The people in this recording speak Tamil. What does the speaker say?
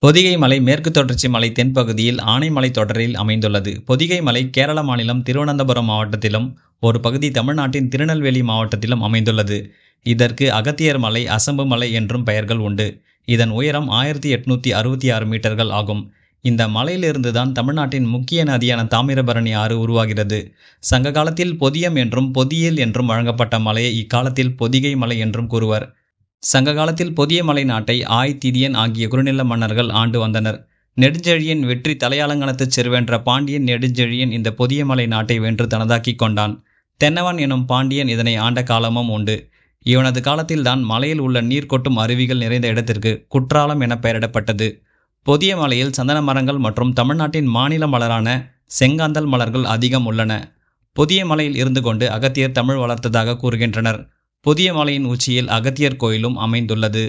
பொதிகை மலை மேற்கு தொடர்ச்சி மலை தென்பகுதியில் ஆனைமலை தொடரில் அமைந்துள்ளது. பொதிகை மலை கேரள மாநிலம் திருவனந்தபுரம் மாவட்டத்திலும் ஒரு பகுதி தமிழ்நாட்டின் திருநெல்வேலி மாவட்டத்திலும் அமைந்துள்ளது. இதற்கு அகத்தியர் மலை, அசம்பு மலை என்றும் பெயர்கள் உண்டு. இதன் உயரம் 1866 மீட்டர்கள் ஆகும். இந்த மலையிலிருந்துதான் தமிழ்நாட்டின் முக்கிய நதியான தாமிரபரணி ஆறு உருவாகிறது. சங்க காலத்தில் பொதியம் என்றும் பொதியல் என்றும் வழங்கப்பட்ட மலையை இக்காலத்தில் பொதிகை மலை என்றும் கூறுவர். சங்க காலத்தில் பொதிய மலை நாட்டை ஆய், திதியன் ஆகிய குறுநில மன்னர்கள் ஆண்டு வந்தனர். நெடுஞ்செழியன் வெற்றி தலையாலங்கானத்துச் செருவென்ற பாண்டியன் நெடுஞ்செழியன் இந்த பொதிய மலை நாட்டை வென்று தனதாக்கிக் கொண்டான். தென்னவன் எனும் பாண்டியன் இதனை ஆண்ட காலமும் உண்டு. இவனது காலத்தில்தான் மலையில் உள்ள நீர் கொட்டும் அருவிகள் நிறைந்த இடத்திற்கு குற்றாலம் என பெயரிடப்பட்டது. பொதிய மலையில் சந்தன மரங்கள் மற்றும் தமிழ்நாட்டின் மாநில மலரான செங்காந்தல் மலர்கள் அதிகம் உள்ளன. பொதிய மலையில் இருந்து கொண்டு அகத்தியர் தமிழ் வளர்த்ததாக கூறுகின்றனர். பொதிய மலையின் உச்சியில் அகத்தியர் கோயிலும் அமைந்துள்ளது.